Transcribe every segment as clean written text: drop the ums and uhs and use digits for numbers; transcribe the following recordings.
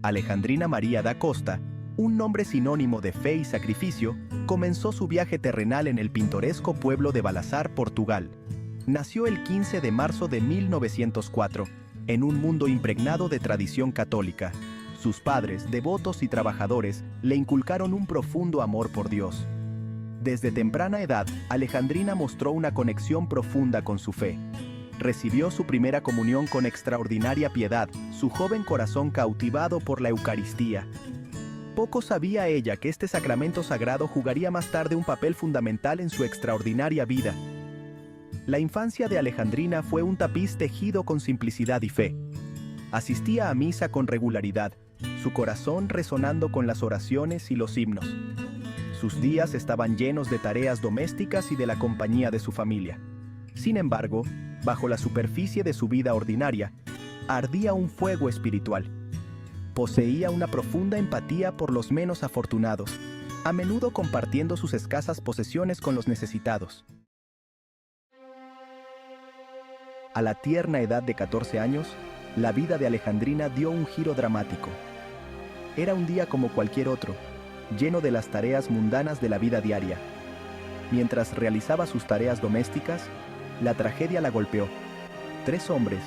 Alejandrina María da Costa, un nombre sinónimo de fe y sacrificio, comenzó su viaje terrenal en el pintoresco pueblo de Balazar, Portugal. Nació el 15 de marzo de 1904, en un mundo impregnado de tradición católica. Sus padres, devotos y trabajadores, le inculcaron un profundo amor por Dios. Desde temprana edad, Alejandrina mostró una conexión profunda con su fe. Recibió su primera comunión con extraordinaria piedad, su joven corazón cautivado por la Eucaristía. Poco sabía ella que este sacramento sagrado jugaría más tarde un papel fundamental en su extraordinaria vida. La infancia de Alejandrina fue un tapiz tejido con simplicidad y fe. Asistía a misa con regularidad, su corazón resonando con las oraciones y los himnos. Sus días estaban llenos de tareas domésticas y de la compañía de su familia. Sin embargo, bajo la superficie de su vida ordinaria, ardía un fuego espiritual. Poseía una profunda empatía por los menos afortunados, a menudo compartiendo sus escasas posesiones con los necesitados. A la tierna edad de 14 años, la vida de Alejandrina dio un giro dramático. Era un día como cualquier otro, lleno de las tareas mundanas de la vida diaria. Mientras realizaba sus tareas domésticas, la tragedia la golpeó. 3 hombres,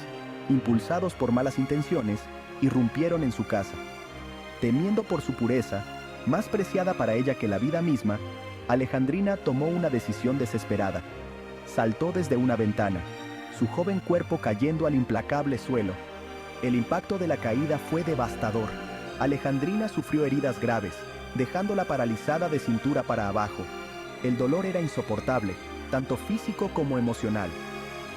impulsados por malas intenciones, irrumpieron en su casa. Temiendo por su pureza, más preciada para ella que la vida misma, Alejandrina tomó una decisión desesperada. Saltó desde una ventana, su joven cuerpo cayendo al implacable suelo. El impacto de la caída fue devastador. Alejandrina sufrió heridas graves, dejándola paralizada de cintura para abajo. El dolor era insoportable, tanto físico como emocional.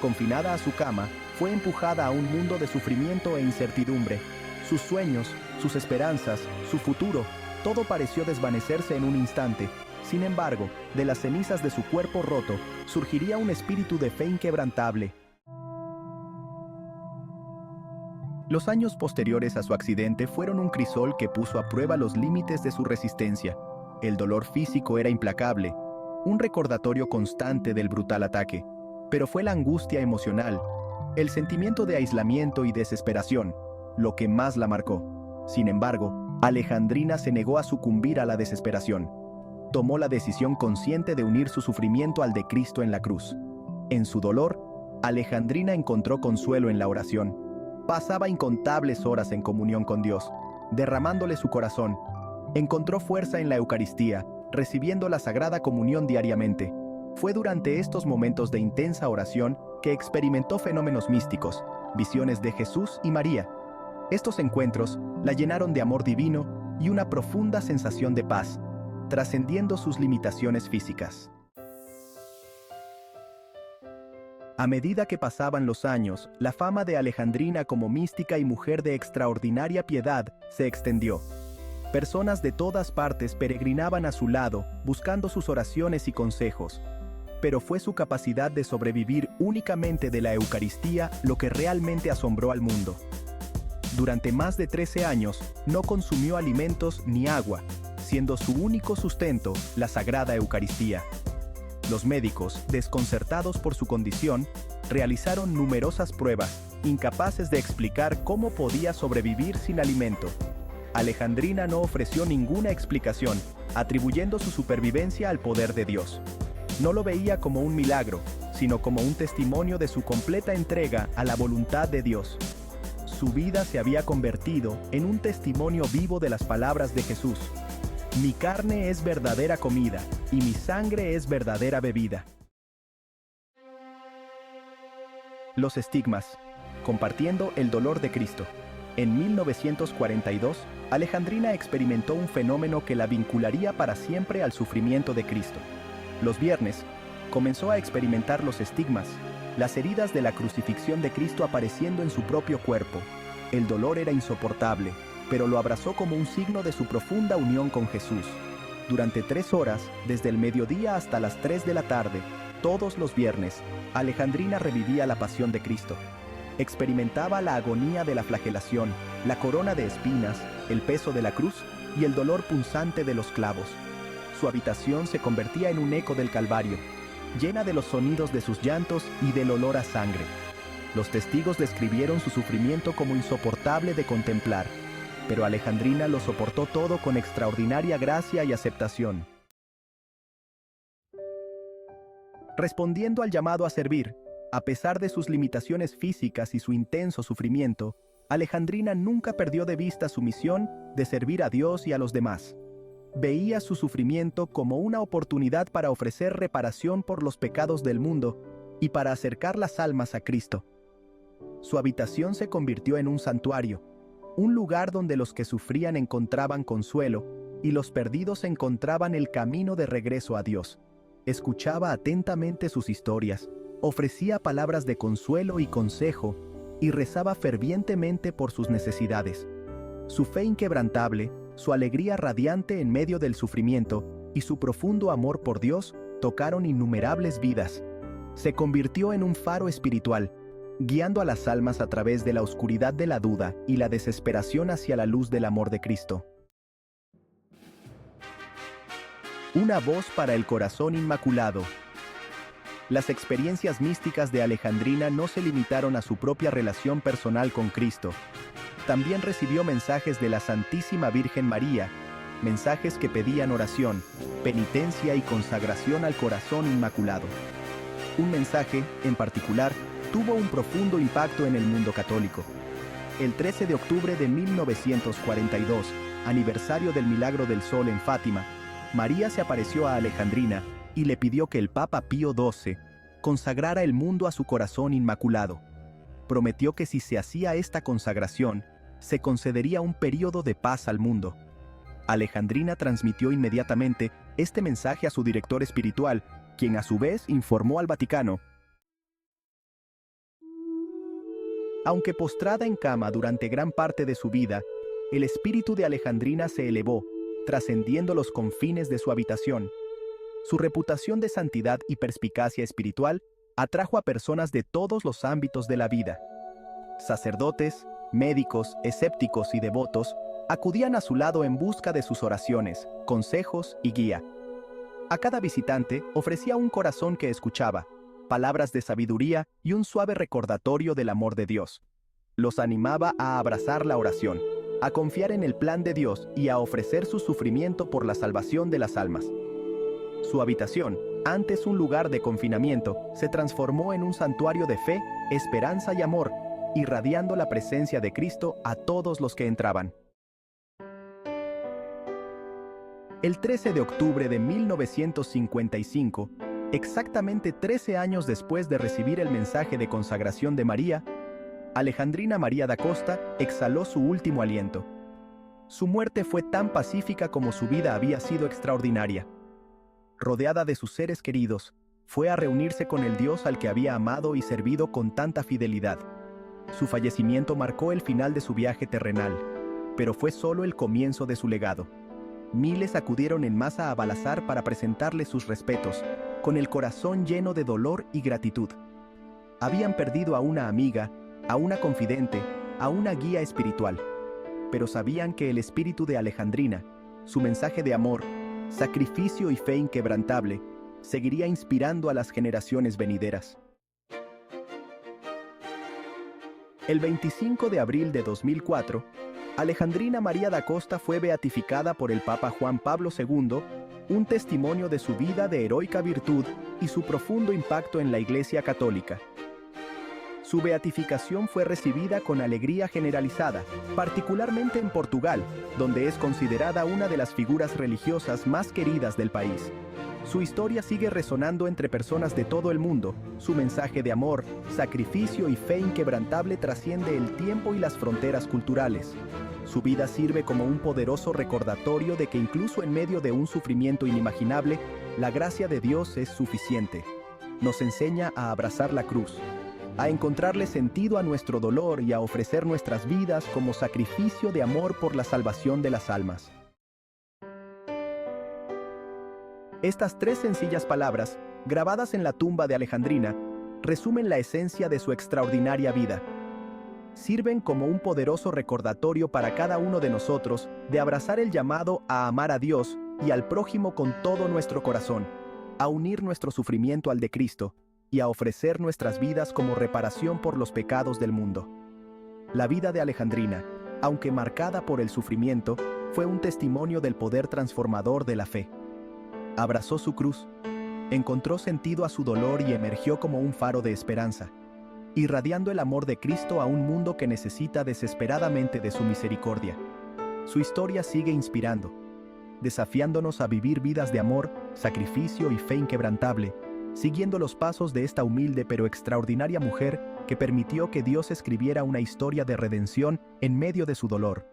Confinada a su cama, fue empujada a un mundo de sufrimiento e incertidumbre. Sus sueños, sus esperanzas, su futuro, todo pareció desvanecerse en un instante. Sin embargo, de las cenizas de su cuerpo roto, surgiría un espíritu de fe inquebrantable. Los años posteriores a su accidente fueron un crisol que puso a prueba los límites de su resistencia. El dolor físico era implacable, un recordatorio constante del brutal ataque, pero fue la angustia emocional, el sentimiento de aislamiento y desesperación, lo que más la marcó. Sin embargo, Alejandrina se negó a sucumbir a la desesperación. Tomó la decisión consciente de unir su sufrimiento al de Cristo en la cruz. En su dolor, Alejandrina encontró consuelo en la oración. Pasaba incontables horas en comunión con Dios, derramándole su corazón. Encontró fuerza en la Eucaristía, recibiendo la Sagrada Comunión diariamente. Fue durante estos momentos de intensa oración que experimentó fenómenos místicos, visiones de Jesús y María. Estos encuentros la llenaron de amor divino y una profunda sensación de paz, trascendiendo sus limitaciones físicas. A medida que pasaban los años, la fama de Alejandrina como mística y mujer de extraordinaria piedad se extendió. Personas de todas partes peregrinaban a su lado, buscando sus oraciones y consejos. Pero fue su capacidad de sobrevivir únicamente de la Eucaristía lo que realmente asombró al mundo. Durante más de 13 años, no consumió alimentos ni agua, siendo su único sustento la Sagrada Eucaristía. Los médicos, desconcertados por su condición, realizaron numerosas pruebas, incapaces de explicar cómo podía sobrevivir sin alimento. Alejandrina no ofreció ninguna explicación, atribuyendo su supervivencia al poder de Dios. No lo veía como un milagro, sino como un testimonio de su completa entrega a la voluntad de Dios. Su vida se había convertido en un testimonio vivo de las palabras de Jesús. Mi carne es verdadera comida, y mi sangre es verdadera bebida. Los estigmas, compartiendo el dolor de Cristo. En 1942, Alejandrina experimentó un fenómeno que la vincularía para siempre al sufrimiento de Cristo. Los viernes, comenzó a experimentar los estigmas, las heridas de la crucifixión de Cristo apareciendo en su propio cuerpo. El dolor era insoportable, pero lo abrazó como un signo de su profunda unión con Jesús. Durante 3 horas, desde el mediodía hasta las 3 de la tarde, todos los viernes, Alejandrina revivía la pasión de Cristo. Experimentaba la agonía de la flagelación, la corona de espinas, el peso de la cruz y el dolor punzante de los clavos. Su habitación se convertía en un eco del Calvario, llena de los sonidos de sus llantos y del olor a sangre. Los testigos describieron su sufrimiento como insoportable de contemplar, pero Alejandrina lo soportó todo con extraordinaria gracia y aceptación. Respondiendo al llamado a servir, a pesar de sus limitaciones físicas y su intenso sufrimiento, Alejandrina nunca perdió de vista su misión de servir a Dios y a los demás. Veía su sufrimiento como una oportunidad para ofrecer reparación por los pecados del mundo y para acercar las almas a Cristo. Su habitación se convirtió en un santuario, un lugar donde los que sufrían encontraban consuelo y los perdidos encontraban el camino de regreso a Dios. Escuchaba atentamente sus historias, ofrecía palabras de consuelo y consejo y rezaba fervientemente por sus necesidades. Su fe inquebrantable, su alegría radiante en medio del sufrimiento y su profundo amor por Dios tocaron innumerables vidas. Se convirtió en un faro espiritual, guiando a las almas a través de la oscuridad de la duda y la desesperación hacia la luz del amor de Cristo. Una voz para el corazón inmaculado. Las experiencias místicas de Alejandrina no se limitaron a su propia relación personal con Cristo. También recibió mensajes de la Santísima Virgen María, mensajes que pedían oración, penitencia y consagración al corazón inmaculado. Un mensaje, en particular, tuvo un profundo impacto en el mundo católico. El 13 de octubre de 1942, aniversario del Milagro del Sol en Fátima, María se apareció a Alejandrina y le pidió que el Papa Pío XII consagrara el mundo a su corazón inmaculado. Prometió que si se hacía esta consagración, se concedería un período de paz al mundo. Alejandrina transmitió inmediatamente este mensaje a su director espiritual, quien a su vez informó al Vaticano. Aunque postrada en cama durante gran parte de su vida, el espíritu de Alejandrina se elevó, trascendiendo los confines de su habitación. Su reputación de santidad y perspicacia espiritual atrajo a personas de todos los ámbitos de la vida. Sacerdotes, médicos, escépticos y devotos acudían a su lado en busca de sus oraciones, consejos y guía. A cada visitante ofrecía un corazón que escuchaba, palabras de sabiduría y un suave recordatorio del amor de Dios. Los animaba a abrazar la oración, a confiar en el plan de Dios y a ofrecer su sufrimiento por la salvación de las almas. Su habitación, antes un lugar de confinamiento, se transformó en un santuario de fe, esperanza y amor, irradiando la presencia de Cristo a todos los que entraban. El 13 de octubre de 1955, exactamente 13 años después de recibir el mensaje de consagración de María, Alejandrina María da Costa exhaló su último aliento. Su muerte fue tan pacífica como su vida había sido extraordinaria. Rodeada de sus seres queridos, fue a reunirse con el Dios al que había amado y servido con tanta fidelidad. Su fallecimiento marcó el final de su viaje terrenal, pero fue solo el comienzo de su legado. Miles acudieron en masa a Balasar para presentarle sus respetos, con el corazón lleno de dolor y gratitud. Habían perdido a una amiga, a una confidente, a una guía espiritual, pero sabían que el espíritu de Alejandrina, su mensaje de amor, sacrificio y fe inquebrantable, seguiría inspirando a las generaciones venideras. El 25 de abril de 2004, Alejandrina María da Costa fue beatificada por el Papa Juan Pablo II, un testimonio de su vida de heroica virtud y su profundo impacto en la Iglesia Católica. Su beatificación fue recibida con alegría generalizada, particularmente en Portugal, donde es considerada una de las figuras religiosas más queridas del país. Su historia sigue resonando entre personas de todo el mundo. Su mensaje de amor, sacrificio y fe inquebrantable trasciende el tiempo y las fronteras culturales. Su vida sirve como un poderoso recordatorio de que incluso en medio de un sufrimiento inimaginable, la gracia de Dios es suficiente. Nos enseña a abrazar la cruz, a encontrarle sentido a nuestro dolor y a ofrecer nuestras vidas como sacrificio de amor por la salvación de las almas. Estas tres sencillas palabras, grabadas en la tumba de Alejandrina, resumen la esencia de su extraordinaria vida. Sirven como un poderoso recordatorio para cada uno de nosotros de abrazar el llamado a amar a Dios y al prójimo con todo nuestro corazón, a unir nuestro sufrimiento al de Cristo y a ofrecer nuestras vidas como reparación por los pecados del mundo. La vida de Alejandrina, aunque marcada por el sufrimiento, fue un testimonio del poder transformador de la fe. Abrazó su cruz, encontró sentido a su dolor y emergió como un faro de esperanza, irradiando el amor de Cristo a un mundo que necesita desesperadamente de su misericordia. Su historia sigue inspirando, desafiándonos a vivir vidas de amor, sacrificio y fe inquebrantable, siguiendo los pasos de esta humilde pero extraordinaria mujer que permitió que Dios escribiera una historia de redención en medio de su dolor.